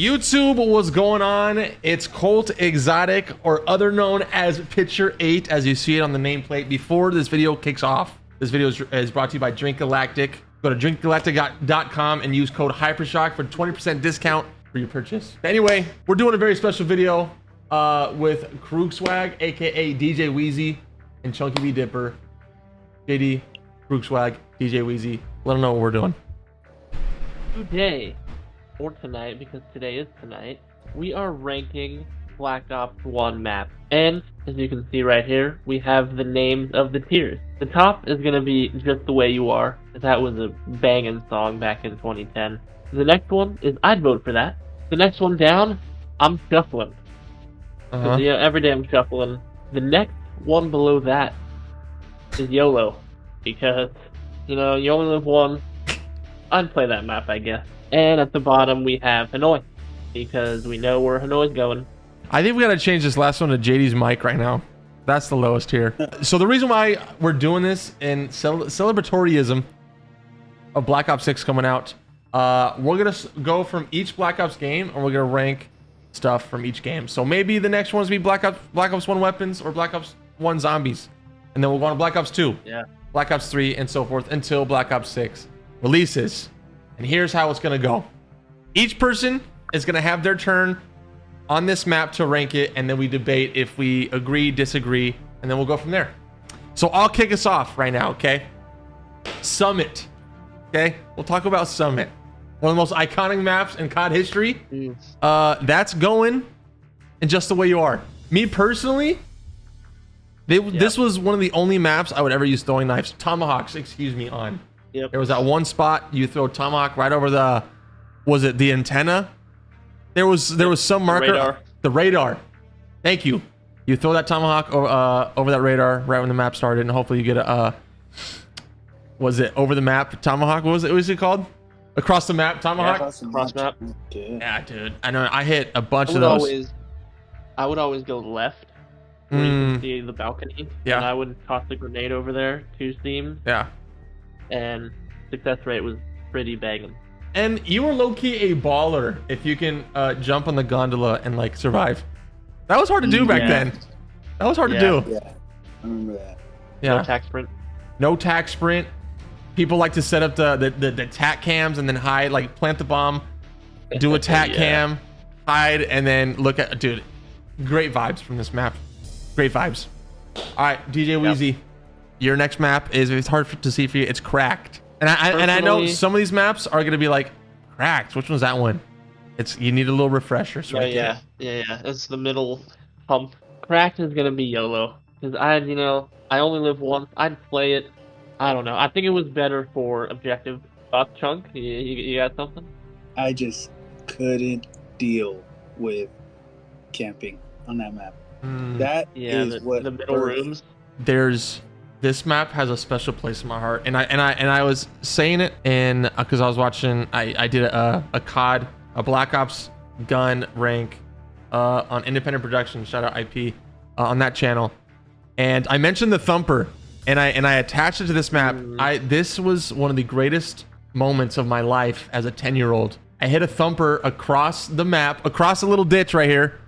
YouTube, what's going on? It's Colt Exotic, or other known as Picture 8, as you see it on the nameplate. Before this video kicks off, this video is brought to you by Drink Galactic. Go to drinkgalactic.com and use code Hypershock for 20% discount for your purchase. Anyway, we're doing a very special video with Krookswag, aka DJ Wheezy, and Chunky B Dipper. JD, Krookswag, DJ Wheezy. Let them know what we're doing. Today, or tonight, because today is tonight, we are ranking Black Ops 1 map. And, as you can see right here, we have the names of the tiers. The top is going to be Just the Way You Are, that was a banging song back in 2010. The next one is I'd Vote for That. The next one down, I'm Shuffling. Yeah, every day I'm shuffling. The next one below that is YOLO, because, you know, you only live once. I'd play that map, I guess. And at the bottom we have Hanoi, because we know where Hanoi's going. I think we gotta change this last one to JD's mic right now. That's the lowest here. So the reason why we're doing this in celebratoryism of Black Ops 6 coming out, we're gonna go from each Black Ops game, and we're gonna rank stuff from each game. So maybe the next one's be Black Ops 1 weapons or Black Ops 1 zombies, and then we'll go on to Black Ops 2, Black Ops 3, and so forth until Black Ops 6 releases. And here's how it's gonna go. Each person is gonna have their turn on this map to rank it, and then we debate if we agree, disagree, and then we'll go from there. So I'll kick us off right now, okay? Summit. Okay, we'll talk about Summit. One of the most iconic maps in COD history. That's going, and Just the Way You Are. Me personally, this was one of the only maps I would ever use throwing knives, tomahawks, excuse me, on. There was that one spot you throw tomahawk right over the, was it the antenna? There was some marker, the radar. Thank you. You throw that tomahawk over that radar right when the map started, and hopefully you get a was it over the map tomahawk? What was it called? Across the map tomahawk. Across map. Yeah, dude. I know. I hit a bunch of those. I would always go left, where you can see the balcony. Yeah. And I would toss a grenade over there, 2 steams. Yeah. And success rate was pretty banging. And you were low-key a baller if you can jump on the gondola and like survive. That was hard to do back then. That was hard to do. Yeah, I remember that. Yeah. No tac sprint. No tac sprint. People like to set up the tac cams and then hide, like plant the bomb, do a tac cam, hide, and then look at, dude, great vibes from this map. Great vibes. All right, DJ Wheezy, your next map is, it's hard to see for you, it's Cracked. And I know some of these maps are gonna be like, Cracked, which one's that one? You need a little refresher. So yeah. It's the middle hump. Cracked is gonna be YOLO, because I only live once. I'd play it. I don't know. I think it was better for objective. Chunk, you got something? I just couldn't deal with camping on that map. That is what the middle rooms. This map has a special place in my heart, and I was saying it in because I was watching. I did a COD, a Black Ops gun rank on Independent Production. Shout out IP on that channel, and I mentioned the Thumper, and I attached it to this map. This was one of the greatest moments of my life as a 10-year-old. I hit a Thumper across the map, across a little ditch right here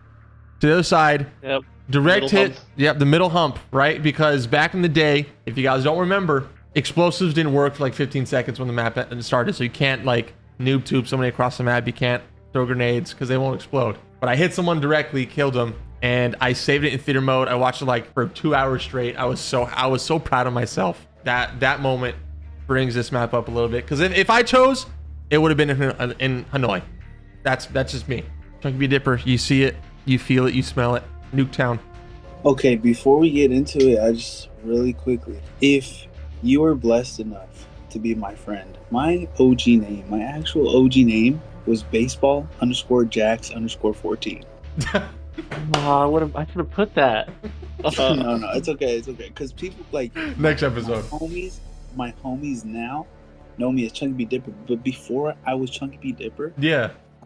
to the other side. Yep. Direct hit. Yep, the middle hump, right? Because back in the day, if you guys don't remember, explosives didn't work for like 15 seconds when the map started. So you can't like noob tube somebody across the map. You can't throw grenades because they won't explode. But I hit someone directly, killed them, and I saved it in theater mode. I watched it like for 2 hours straight. I was so proud of myself. That moment brings this map up a little bit, because if I chose, it would have been in Hanoi. That's just me. Chunky B Dipper, you see it, you feel it, you smell it. Nuketown. Okay, before we get into it, I just really quickly, if you were blessed enough to be my friend, my OG name, my actual OG name was baseball_Jax_14. Oh, I should have put that. No, it's okay, because people like next episode. My homies now know me as Chunky B Dipper, but before I was Chunky B Dipper,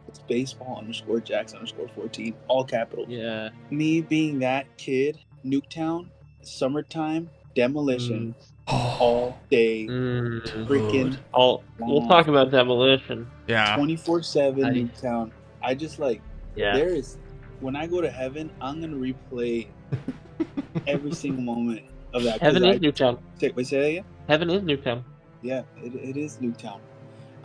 it's baseball_Jax_14, all capital. Yeah. Me being that kid, Nuketown, summertime, demolition, all day, freaking. We'll talk about demolition. Yeah. 24/7 Nuketown. I just like Yeah. there is when I go to heaven, I'm gonna replay every single moment of that. 'cause Heaven is Nuketown. say that again? Heaven is Nuketown. Yeah, it is Nuketown.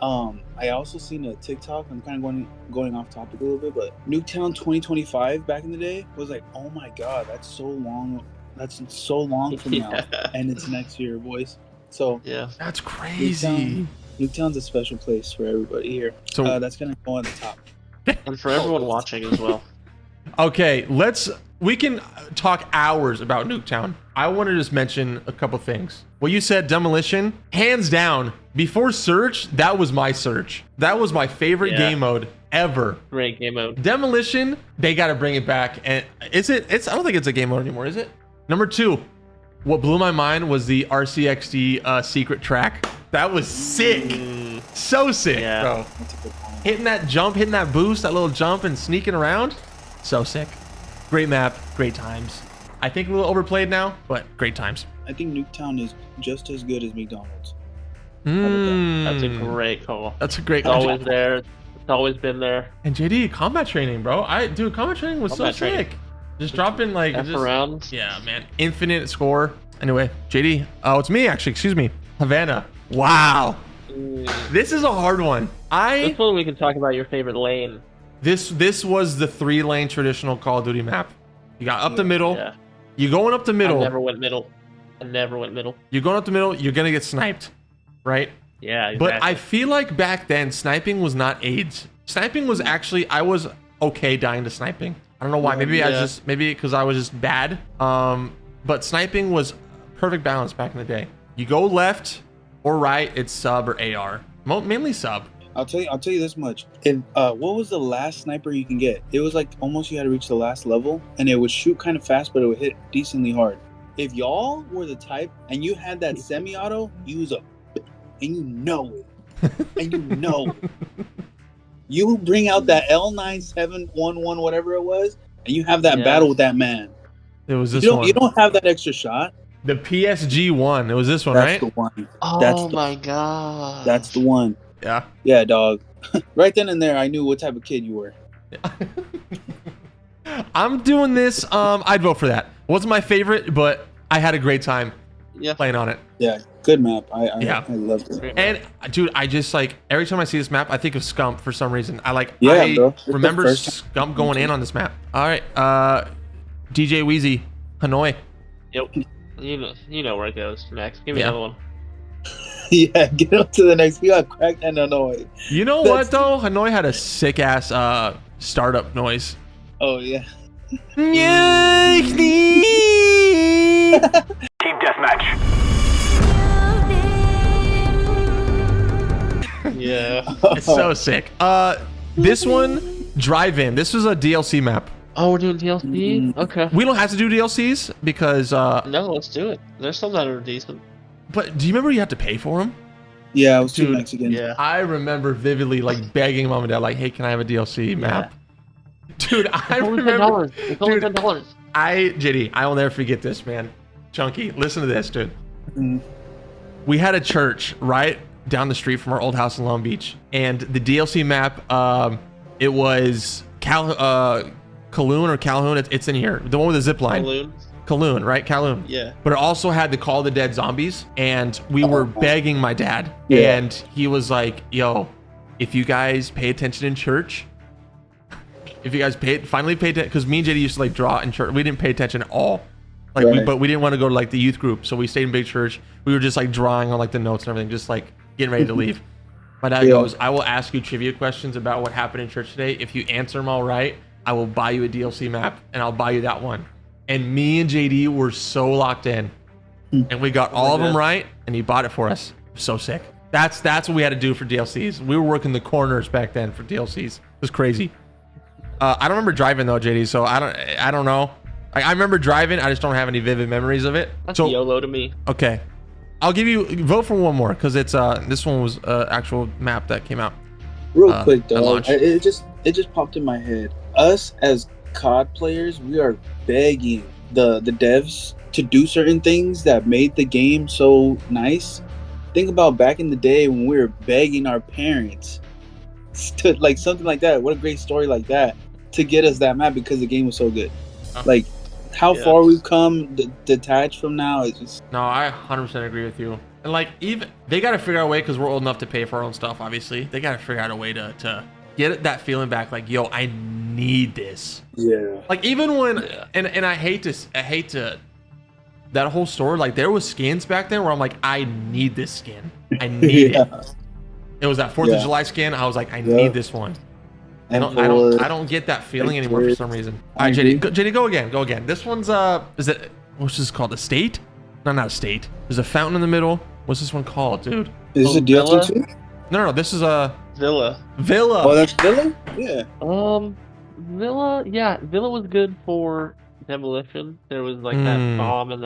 I also seen a TikTok. I'm kind of going off topic a little bit, but Nuketown 2025 back in the day was like, oh my god, that's so long. That's so long from now, and it's next year, boys. So Yeah. That's crazy. Nuketown's a special place for everybody here. So That's gonna go on the top. And for everyone watching as well. okay, we can talk hours about Nuketown. I want to just mention a couple things. Well, you said Demolition, hands down. Before Search, that was my Search. That was my favorite Yeah. game mode ever. Great game mode. Demolition, they got to bring it back. And I don't think it's a game mode anymore, is it? Number 2, what blew my mind was the RCXD secret track. That was sick. So sick, Yeah. bro. That's a good point. Hitting that jump, hitting that boost, that little jump and sneaking around. So sick. Great map, great times. I think a little overplayed now, but great times. I think Nuketown is just as good as McDonald's. That's a Mm, great call. That's a great It's always there. It's always been there. And JD, combat training, bro. Dude, combat training was Combat so training. sick. Just dropping like F just, around. yeah, man, infinite score. Anyway, JD, oh, it's me actually. Excuse me, Havana. Wow, this is a hard one. This one we can talk about your favorite lane. This was the 3-lane traditional Call of Duty map. You got up the middle. Yeah. You going up the middle. I never went middle. You're going up the middle. You're gonna get sniped, right? Yeah, exactly. But I feel like back then sniping was not AIDS. Sniping was actually I was okay dying to sniping. I don't know why. Maybe Yeah. maybe because I was just bad. But sniping was perfect balance back in the day. You go left or right, it's sub or AR. Mainly sub. I'll tell you this much. What was the last sniper you can get? It was like almost you had to reach the last level, and it would shoot kind of fast, but it would hit decently hard. If y'all were the type and you had that semi-auto, you was and you know it, and you know it. You bring out that L9711 whatever it was, and you have that Yeah. battle with that man. It was this You don't, one. you don't have that extra shot. The PSG one. It was this one, That's right? the one. Oh That's the- my god. That's the one. Yeah. Yeah, dog. Right then and there, I knew what type of kid you were. I'm doing this. I'd vote for that. Wasn't my favorite, but I had a great time Yeah. playing on it. Yeah, good map. I Yeah. loved it. And dude, I just like every time I see this map, I think of Scump for some reason. Yeah, I bro. It's the remember first Scump going in on this map. All right, DJ Wheezy, Hanoi. Yep. You know where it goes next. Give me Yeah. another one. Yeah, get up to the next. We got cracked and annoyed. You know what though? Hanoi had a sick ass startup noise. Oh yeah. Team deathmatch. Yeah. It's so sick. This one, Drive-In. This was a DLC map. Oh, we're doing DLC? Okay. We don't have to do DLCs because, No, let's do it. There's some that are decent. but do you remember you had to pay for them? Yeah, I was too Dude, Mexican. Yeah. I remember vividly like begging mom and dad, like, hey, can I have a DLC map? Dude, I It's only remember. $10. It's only Dude, $10. JD, I will never forget this, man. Chunky, listen to this, dude. Mhm. We had a church right down the street from our old house in Long Beach, and the DLC map, it was Kowloon or Calhoun. It's in here, the one with the zip line. Balloons? Kowloon, right? Kowloon. Yeah. But it also had the Call of the Dead zombies, and we were begging my dad, Yeah. and he was like, "Yo, if you guys pay attention in church, if you guys finally pay attention, because me and JD used to like draw in church, we didn't pay attention at all, like, Right. but we didn't want to go to like the youth group, so we stayed in big church. We were just like drawing on like the notes and everything, just like getting ready to leave. My dad Yeah. goes, "I will ask you trivia questions about what happened in church today. If you answer them all right, I will buy you a DLC map, and I'll buy you that one." And me and JD were so locked in, and we got all of them God. right, and he bought it for us. So sick. That's what we had to do for DLCs. We were working the corners back then for DLCs. It was crazy. I don't remember driving though, JD. So I don't know. I remember driving. I just don't have any vivid memories of it. That's So YOLO to me. okay, I'll give you vote for one more because it's this one was actual map that came out. Real quick at though, launch. it just popped in my head. Us as COD players, we are begging the devs to do certain things that made the game so nice. Think about back in the day when we were begging our parents like something like that. What a great story like that to get us that map because the game was so good. Like how far we've come detached from now is just. No, I 100% agree with you. And like, even they got to figure out a way, because we're old enough to pay for our own stuff. Obviously, they got to figure out a way to get that feeling back. Like, yo, I need this. Yeah. Like even when and I hate to that whole store. Like there was skins back then where I'm like, I need this skin. I need it. It was that 4th of July skin. I was like, I need this one. I don't get that feeling anymore for some reason. All right, JD, go again. This one's is it, what's this called? A state? No, not a state. There's a fountain in the middle. What's this one called, dude? Is this a DLC too? No, this is a Villa. Oh, that's Villa? Yeah. Villa, yeah, Villa was good for demolition. There was like that bomb in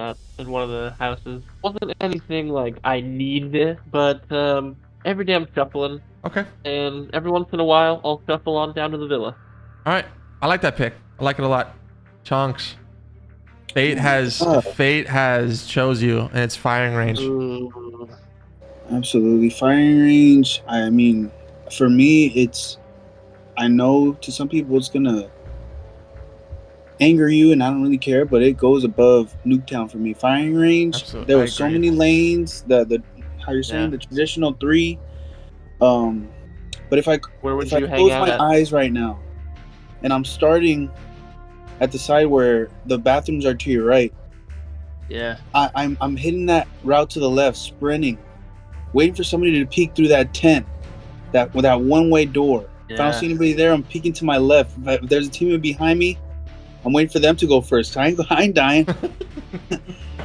one of the houses. Wasn't anything like I need this, but every day I'm shuffling. Okay. And every once in a while I'll shuffle on down to the Villa. All right, I like that pick. I like it a lot. Chunks. Fate has chose you, and it's firing range. Ooh. Absolutely, firing range. I mean, for me, it's. I know to some people it's gonna anger you, and I don't really care, but it goes above Nuketown for me. Firing range. Absolutely. There were so many lanes. The how you're saying the traditional 3. But if I close my eyes right now, and I'm starting at the side where the bathrooms are to your right. Yeah. I'm hitting that route to the left, sprinting, waiting for somebody to peek through that tent, that one-way door. Yeah. If I don't see anybody there, I'm peeking to my left. If there's a teammate behind me, I'm waiting for them to go first. I ain't dying.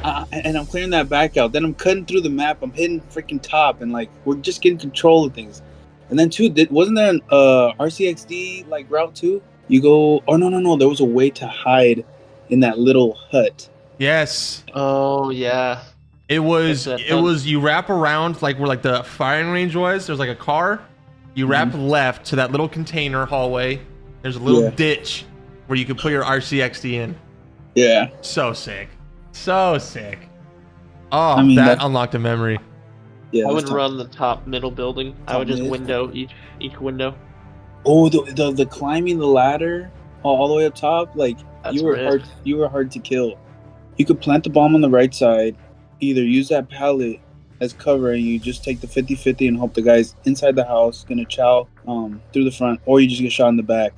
And I'm clearing that back out. Then I'm cutting through the map. I'm hitting freaking top, and like we're just getting control of things. And then wasn't there an RCXD like route 2? You go. Oh no! There was a way to hide in that little hut. Yes. Oh yeah. It was you wrap around like where like the firing range was. There's like a car. You wrap left to that little container hallway. There's a little ditch where you can put your RCXD in. Yeah. So sick. So sick. Oh, I mean, that unlocked a memory. Yeah. I would run the top middle building. I would just window each window. Oh, the climbing the ladder all the way up top, like you were hard to kill. You could plant the bomb on the right side, either use that pallet as cover and you just take the 50-50 and hope the guy's inside the house gonna chow through the front, or you just get shot in the back.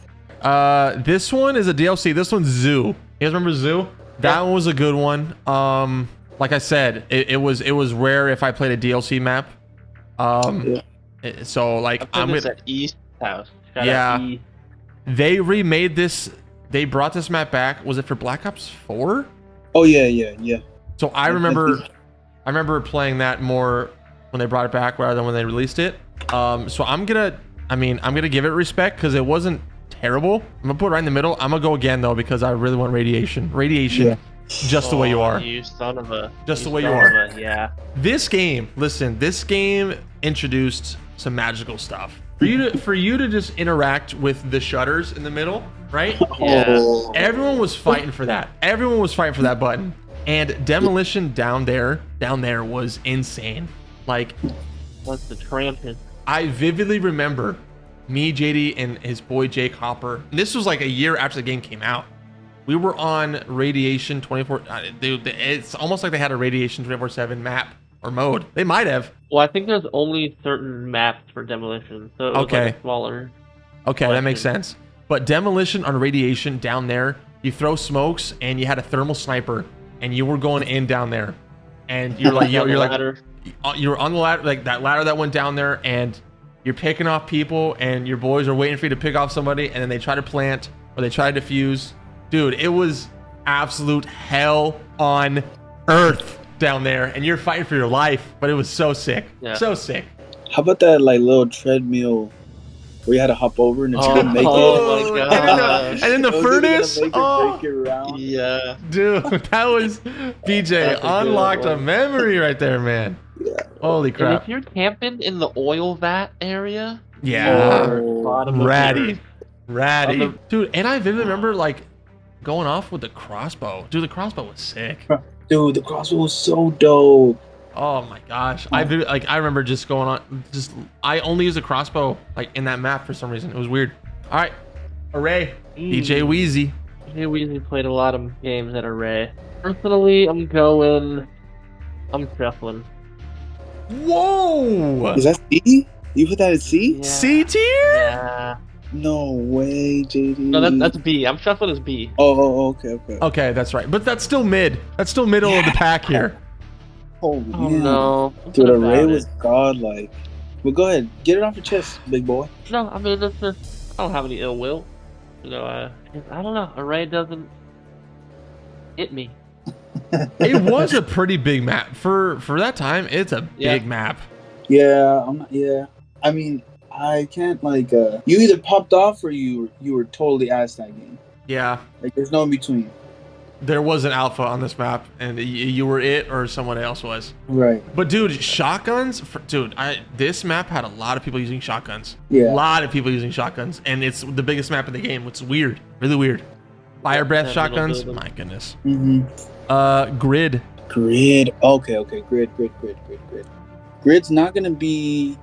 This one is a DLC. This one's Zoo. You guys remember Zoo? That one was a good one. Like I said, it was rare if I played a DLC map. So like I'm at East House. They remade this. They brought this map back. Was it for Black Ops 4? Oh yeah. So I remember playing that more when they brought it back rather than when they released it. So I'm gonna give it respect because it wasn't terrible. I'm gonna put it right in the middle. I'm gonna go again though because I really want Radiation. Just the way you are. You son of a. Just the way you are. Yeah. This game introduced some magical stuff. For you to just interact with the shutters in the middle, right? Yeah. Everyone was fighting for that. Everyone was fighting for that button. And demolition down there was insane. Like, what's the tramping? I vividly remember me, JD, and his boy Jake Hopper. And this was like a year after the game came out. We were on Radiation 24. Dude, it's almost like they had a Radiation 24/7 map or mode. They might have. Well, I think there's only certain maps for demolition, so it was like smaller. Okay, that makes sense. But demolition on Radiation down there, you throw smokes and you had a thermal sniper, and you were going in down there, and you're like, you're on the ladder, like that ladder that went down there, and you're picking off people, and your boys are waiting for you to pick off somebody, and then they try to plant or they try to defuse. Dude, it was absolute hell on earth down there, and you're fighting for your life, but it was so sick. So sick. How about that like little treadmill where you had to hop over and it's gonna make it? Oh my god. And in the furnace? Yeah. Dude, that was BJ unlocked a memory right there, man. Yeah. Holy crap. And if you're camping in the oil vat area, ratty. Dude, and I vividly remember like going off with the crossbow. Dude, the crossbow was sick. Dude, the crossbow was so dope. Oh my gosh. I remember just going on. I only use a crossbow like in that map for some reason. It was weird. All right, Array. DJ Wheezy. DJ Wheezy played a lot of games at Array. Personally, I'm shuffling. Whoa. Is that C? You put that at C? Yeah. C tier? Yeah. No way, JD. No, that's B. I'm shuffling as B. Okay. Okay, that's right. But that's still mid. That's still middle of the pack here. Oh, Oh man. no. Dude, What about Array it? was godlike. But go ahead, get it off your chest, big boy. No, I mean, it's just, I don't have any ill will. You know, I don't know. Array doesn't hit me. It was a pretty big map for that time. It's a Yeah. big map. Yeah, I'm not. Yeah, I mean, I can't like. You either popped off or you were totally ass that game. Yeah, Like, there's no in between. there was an alpha on this map, and you were it or someone else was. Right. But dude, shotguns, this map had a lot of people using shotguns. Yeah. A lot of people using shotguns, and it's the biggest map in the game, which is weird, really weird. Fire breath that shotguns, little my goodness. Mm-hmm. Grid. Grid. Okay. Grid. Grid's not gonna be.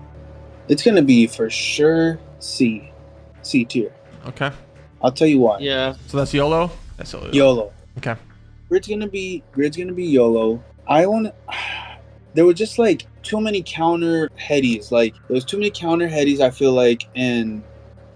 It's gonna be for sure C tier. Okay, I'll tell you why. Yeah. so that's YOLO. That's YOLO. YOLO. Okay. Grid's gonna be YOLO. I want. There were just like too many counter headies. Like there was too many counter headies. I feel like, and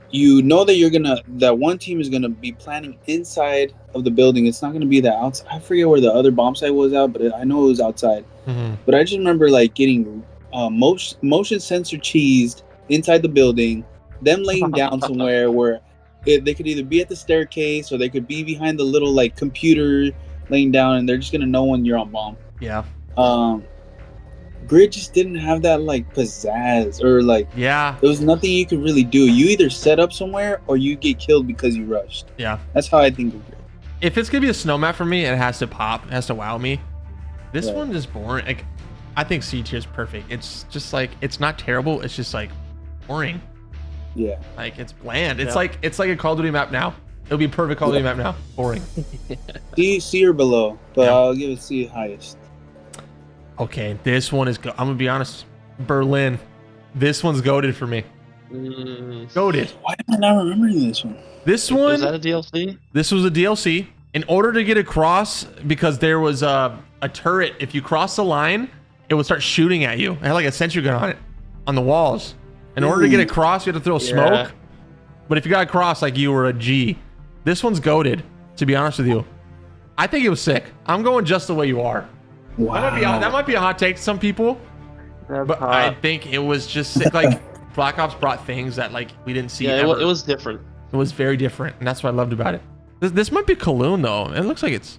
you know that one team is gonna be planning inside of the building. It's not gonna be the outside. I forget where the other bomb site was out, but I know it was outside. Mm-hmm. But I just remember like getting motion sensor cheesed inside the building, them laying down somewhere where they could either be at the staircase or they could be behind the little like computer laying down, and they're just gonna know when you're on bomb. Yeah. Grid just didn't have that like pizzazz, or like Yeah. there was nothing you could really do. You either set up somewhere or you get killed because you rushed. Yeah. That's how I think of Grid. If it's gonna be a snow map for me, it has to pop. It has to wow me. This Right. one is boring. Like, I think C tier is perfect. It's just like it's not terrible. It's just like boring. Yeah. Like it's bland. Yeah. It's like a Call of Duty map now. It'll be a perfect Call of Duty map now. Boring. C or below, but Yeah. I'll give it C highest. Okay, this one is. I'm gonna be honest. Berlin. This one's goated for me. Goated. Why am I not remembering this one? This Was one. that a DLC? This was a DLC. In order to get across, because there was a turret. If you cross the line, it would start shooting at you. It had like a sentry gun on it, on the walls. In order to get across, you had to throw smoke. But if you got across, like you were a G. This one's goated. To be honest with you, I think it was sick. I'm going just the way you are. Wow. That might be a hot take to some people, That's but I hot. think it was just sick. Like Black Ops brought things that like we didn't see. Yeah, ever. it was different. It was very different, and that's what I loved about it. This might be Kowloon though. It looks like it's.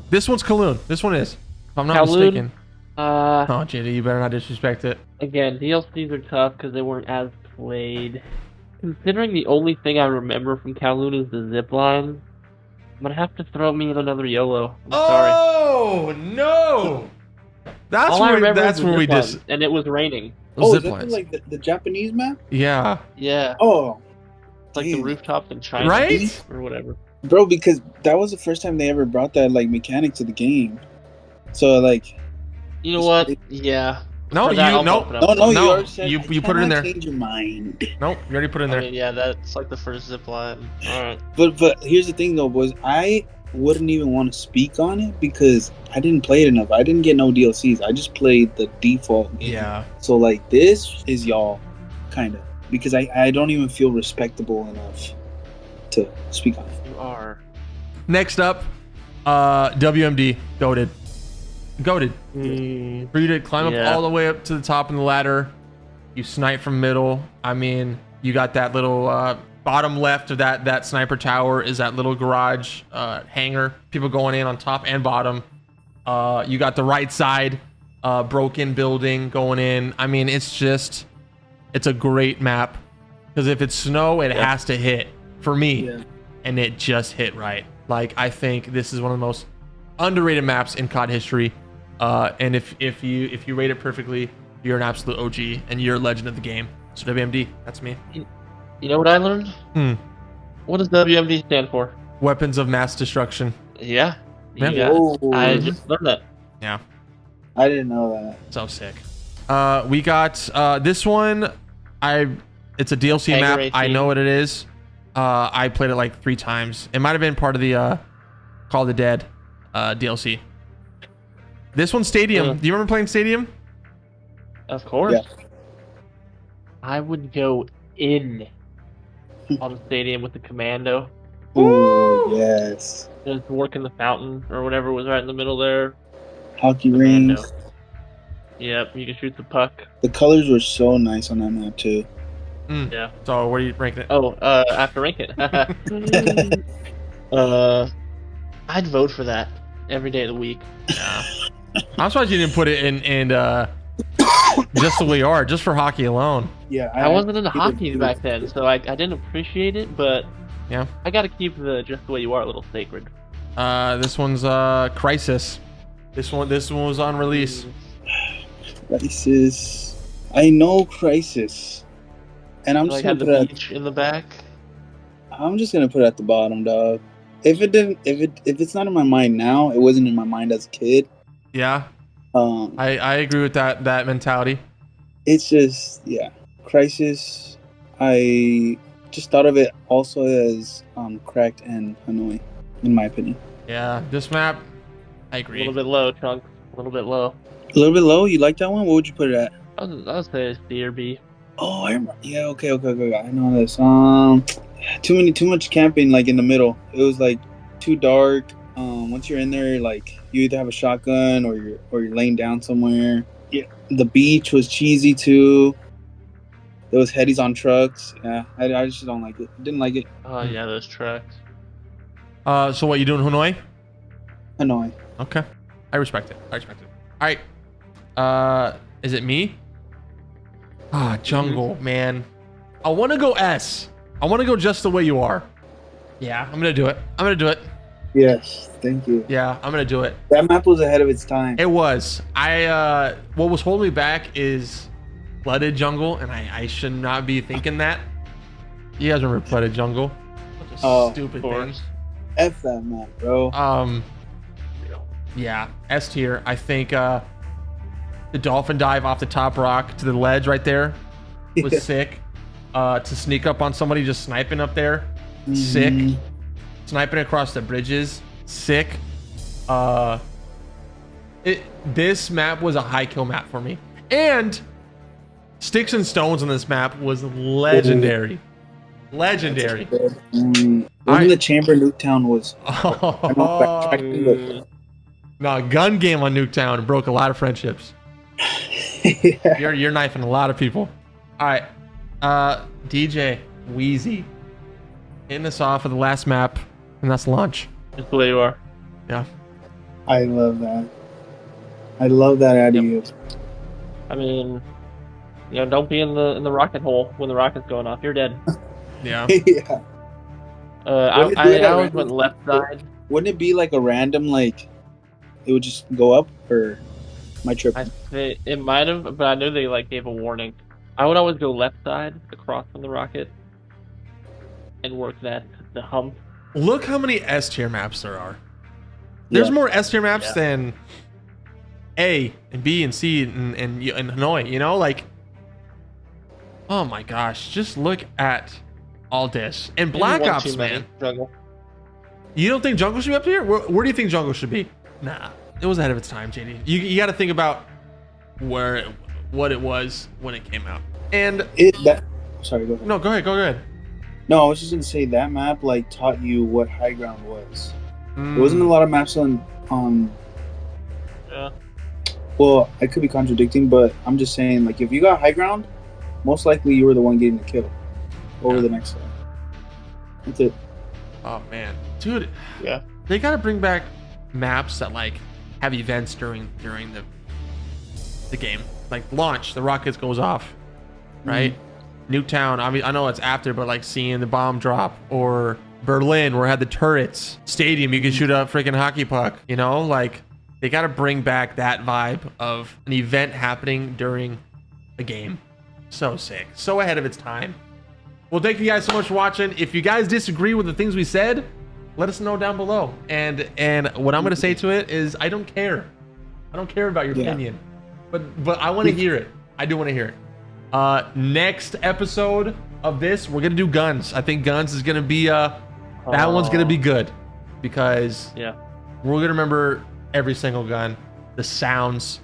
This one's Kowloon. This one is. If I'm not Kowloon? mistaken. Uh, Oh, JD, you better not disrespect it. Again, DLCs are tough because they weren't as played. Considering the only thing I remember from Kowloon is the zip line, I'm gonna have to throw me in another YOLO. I'm sorry. Oh no! That's All I where remember that's is the where we zip line, just and it was raining. Oh, is zip that lines. like the Japanese map? Yeah. Yeah, Oh, it's like the Dang. rooftops in China, Right? or whatever. bro, because that was the first time they ever brought that like mechanic to the game. So like, You know what? Yeah. No, For that, you I'll no. bump it up. no, you No, already said you I put it in cannot there. Change your mind. Nope, you already put it in I there. mean, yeah, that's like the first zip line. All right. But here's the thing though, boys. I wouldn't even want to speak on it because I didn't play it enough. I didn't get no DLCs. I just played the default game. Yeah. So like this is y'all, kind of, because I don't even feel respectable enough to speak on it. You are. Next up, WMD goated. Goated. For you to climb up Yeah. all the way up to the top of the ladder, you snipe from middle. I mean, you got that little bottom left of that sniper tower is that little garage hangar. People going in on top and bottom. You got the right side broken building going in. I mean, it's a great map because if it's snow, it has to hit for me, Yeah. and it just hit right. Like I think this is one of the most underrated maps in COD history. And if you rate it perfectly, you're an absolute OG and you're a legend of the game. So WMD, that's me. You know what I learned? What does WMD stand for? Weapons of mass destruction. Yeah. Yeah. You got it. Oh. I just learned that. Yeah. I didn't know that. So sick. We got this one. It's a DLC Hangar map. 18. I know what it is. I played it like 3 times. It might have been part of the Call of the Dead DLC. This one's Stadium. Do you remember playing Stadium? Of course. Yeah. I would go in on the stadium with the commando. Ooh, yes. Just working the fountain or whatever was right in the middle there. Hockey Commando. rings. Yep, you can shoot the puck. The colors were so nice on that map too. Yeah. So where do you rank it? Oh, I have to rank it. I'd vote for that every day of the week. Yeah. I'm surprised you didn't put it in Just the Way You Are, just for hockey alone. Yeah, I wasn't into hockey back then, so I didn't appreciate it, but Yeah. I gotta keep the Just the Way You Are a little sacred. This one's Crisis. This one was on release. Crisis. I know Crisis, and I'm just Like had gonna the put it. beach in the back. I'm just gonna put it at the bottom, dog. If it's not in my mind now, it wasn't in my mind as a kid. Yeah, I agree with that mentality. It's just Crisis. I just thought of it also as Cracked and Hanoi, in my opinion. Yeah, this map, I A agree. little bit low, Chunk. A little bit low. A little bit low. You like that one? What would you put it at? I would say it's C or B. Oh, I remember. Yeah, okay. I know this. Too much camping like in the middle. It was like too dark. Once you're in there, like you either have a shotgun or you're laying down somewhere. Yeah, the beach was cheesy too. There was headies on trucks. Yeah, I just don't like it. Didn't like it. Oh yeah, those trucks. So what you doing, Hanoi? Hanoi. Okay, I respect it. All right. Is it me? Jungle, man. I want to go S. I want to go Just the Way You Are. Yeah, I'm gonna do it. Yes, thank you. Yeah, I'm gonna do it. That map was ahead of its time. It was. What was holding me back is Flooded Jungle, and I should not be thinking that. You guys remember Flooded Jungle? Such a stupid thing. F that map, bro. Yeah, S tier. I think the dolphin dive off the top rock to the ledge right there was sick. To sneak up on somebody just sniping up there, sick. Sniping across the bridges, sick. This map was a high kill map for me, and Sticks and Stones on this map was legendary. Legendary. Wasn't the Chamber Nuketown was? No, gun game on Nuketown broke a lot of friendships. Yeah. You're knifing a lot of people. All right, DJ Wheezy, hitting us off with the last map, and that's Launch. Just the way you are. Yeah. I love that. I love that out of you. I mean, don't be in the rocket hole when the rocket's going off. You're dead. Yeah. Yeah. I always went left side. Wouldn't it be like a random, like, it would just go up, or my trip? It might have, but I know they gave a warning. I would always go left side across from the rocket and work the hump. Look how many S tier maps there are. There's more S tier maps than A and B and C and Hanoi. Oh my gosh, just look at all this. And Black Ops, man. Jungle. You don't think Jungle should be up here? Where do you think Jungle should be? Nah, it was ahead of its time, JD. You got to think about what it was when it came out. And sorry, go ahead. No, go ahead. No, I was just gonna say that map taught you what high ground was. There wasn't a lot of maps on. Yeah. Well, I could be contradicting, but I'm just saying, if you got high ground, most likely you were the one getting the kill over the next guy. That's it. Oh man, dude. Yeah. They gotta bring back maps that have events during the game. Like Launch, the rockets goes off, right? Nuketown, I mean, I know it's after, but seeing the bomb drop, or Berlin where it had the turrets. Stadium, you can shoot a freaking hockey puck. They gotta bring back that vibe of an event happening during a game. So sick, so ahead of its time. Well, thank you guys so much for watching. If you guys disagree with the things we said, let us know down below. And what I'm gonna say to it is, I don't care. I don't care about your Yeah. opinion, but I want to hear it. I do want to hear it. Next episode of this, we're gonna do guns. I think guns is gonna be that one's gonna be good because Yeah. we're gonna remember every single gun, the sounds,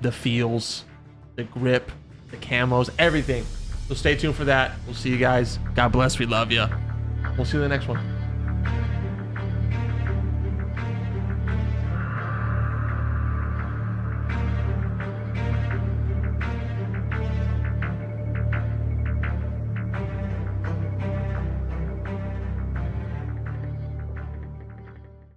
the feels, the grip, the camos, everything. So stay tuned for that. We'll see you guys. God bless. We love you. We'll see you in the next one.